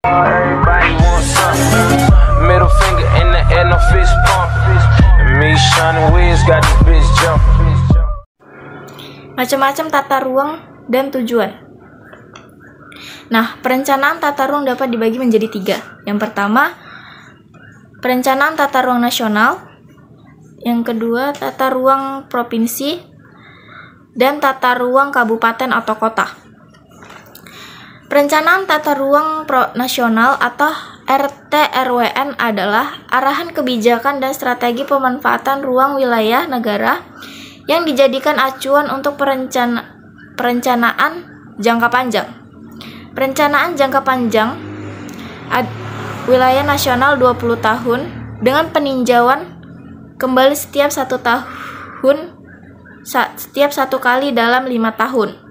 Everybody wants something. Middle finger in the air, no fist pump. Me, Sean Wiz got this bitch jumping. Macam-macam tata ruang dan tujuan. Nah, perencanaan tata ruang dapat dibagi menjadi 3. Yang pertama, perencanaan tata ruang nasional. Yang kedua, tata ruang provinsi. Dan tata ruang kabupaten atau kota. Perencanaan tata ruang nasional atau RTRWN adalah arahan kebijakan dan strategi pemanfaatan ruang wilayah negara yang dijadikan acuan untuk perencanaan jangka panjang. Perencanaan jangka panjang wilayah nasional 20 tahun dengan peninjauan kembali setiap 1 tahun, setiap 1 kali dalam 5 tahun.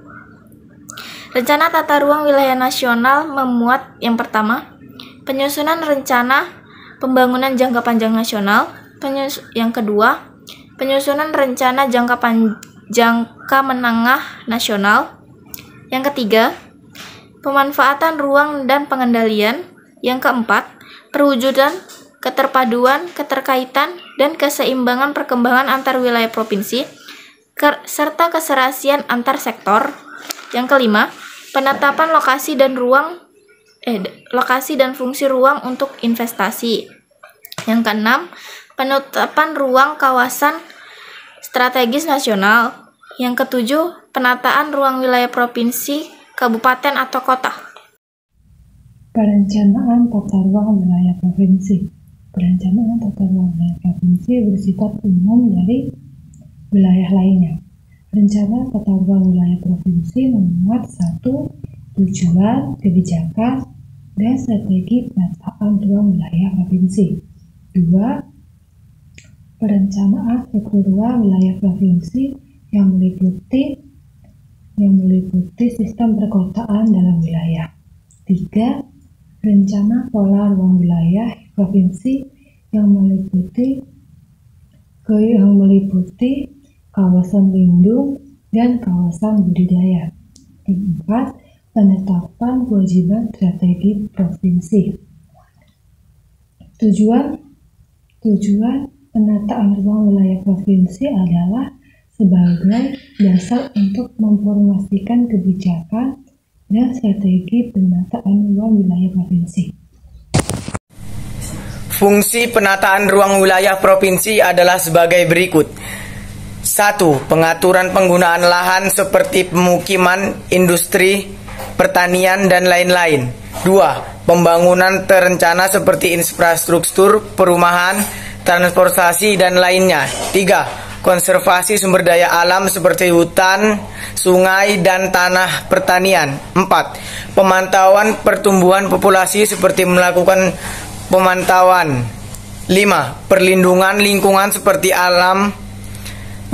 Rencana tata ruang wilayah nasional memuat yang pertama, penyusunan rencana pembangunan jangka panjang nasional. Yang kedua, penyusunan rencana jangka menengah nasional. Yang ketiga, pemanfaatan ruang dan pengendalian. Yang keempat, perwujudan keterpaduan, keterkaitan, dan keseimbangan perkembangan antar wilayah provinsi, serta keserasian antar sektor. Yang kelima, penetapan lokasi dan fungsi ruang untuk investasi. Yang keenam, penetapan ruang kawasan strategis nasional. Yang ketujuh, penataan ruang wilayah provinsi, kabupaten atau kota. Perencanaan tata ruang wilayah provinsi. Perencanaan tata ruang wilayah provinsi bersifat umum dari wilayah lainnya. Rencana tata ruang wilayah provinsi memuat 1. Tujuan, kebijakan, dan strategi penataan ruang wilayah provinsi. 2. Perencanaan struktur ruang wilayah provinsi yang meliputi sistem perkotaan dalam wilayah. 3. Rencana pola ruang wilayah provinsi yang meliputi kawasan lindung dan kawasan budidaya. 4. Penetapan kewajiban strategi provinsi. Tujuan penataan ruang wilayah provinsi adalah sebagai dasar untuk memformulasikan kebijakan dan strategi penataan ruang wilayah provinsi. Fungsi penataan ruang wilayah provinsi adalah sebagai berikut. 1. Pengaturan penggunaan lahan seperti pemukiman, industri, pertanian, dan lain-lain. 2. Pembangunan terencana seperti infrastruktur, perumahan, transportasi, dan lainnya. 3. Konservasi sumber daya alam seperti hutan, sungai, dan tanah pertanian. 4. Pemantauan pertumbuhan populasi seperti melakukan pemantauan. 5. Perlindungan lingkungan seperti alam,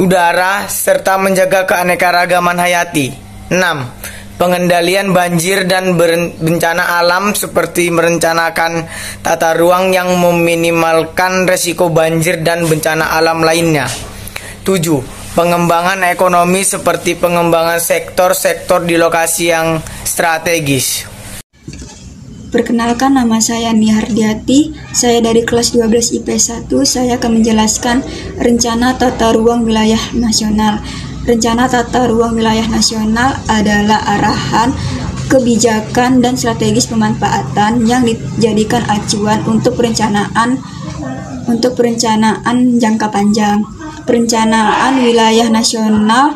udara, serta menjaga keanekaragaman hayati. 6. Pengendalian banjir dan bencana alam seperti merencanakan tata ruang yang meminimalkan resiko banjir dan bencana alam lainnya. 7. Pengembangan ekonomi seperti pengembangan sektor-sektor di lokasi yang strategis. Perkenalkan, nama saya Nihardiati, saya dari kelas 12 IP1, saya akan menjelaskan rencana tata ruang wilayah nasional. Rencana tata ruang wilayah nasional adalah arahan, kebijakan, dan strategis pemanfaatan yang dijadikan acuan untuk perencanaan jangka panjang. Perencanaan wilayah nasional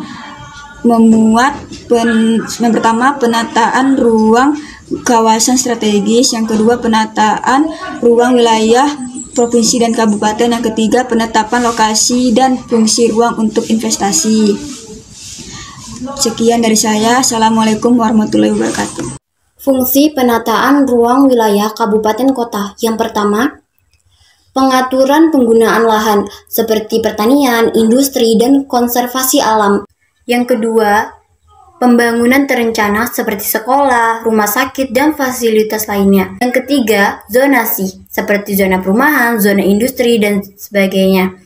memuat yang pertama penataan ruang kawasan strategis, yang kedua penataan ruang wilayah provinsi dan kabupaten, yang ketiga penetapan lokasi dan fungsi ruang untuk investasi. Sekian dari saya. Assalamualaikum warahmatullahi wabarakatuh. Fungsi penataan ruang wilayah kabupaten kota. Yang pertama, pengaturan penggunaan lahan seperti pertanian, industri, dan konservasi alam. Yang kedua, pembangunan terencana seperti sekolah, rumah sakit, dan fasilitas lainnya. Yang ketiga, zonasi seperti zona perumahan, zona industri, dan sebagainya.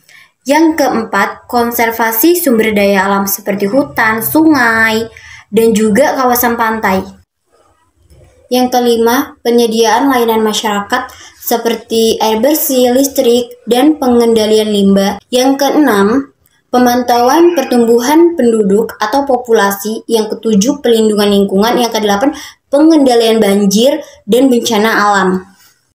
Yang keempat, konservasi sumber daya alam seperti hutan, sungai, dan juga kawasan pantai. Yang kelima, penyediaan layanan masyarakat seperti air bersih, listrik, dan pengendalian limbah. Yang keenam, pemantauan pertumbuhan penduduk atau populasi. Yang ketujuh, pelindungan lingkungan. Yang kedelapan, pengendalian banjir dan bencana alam.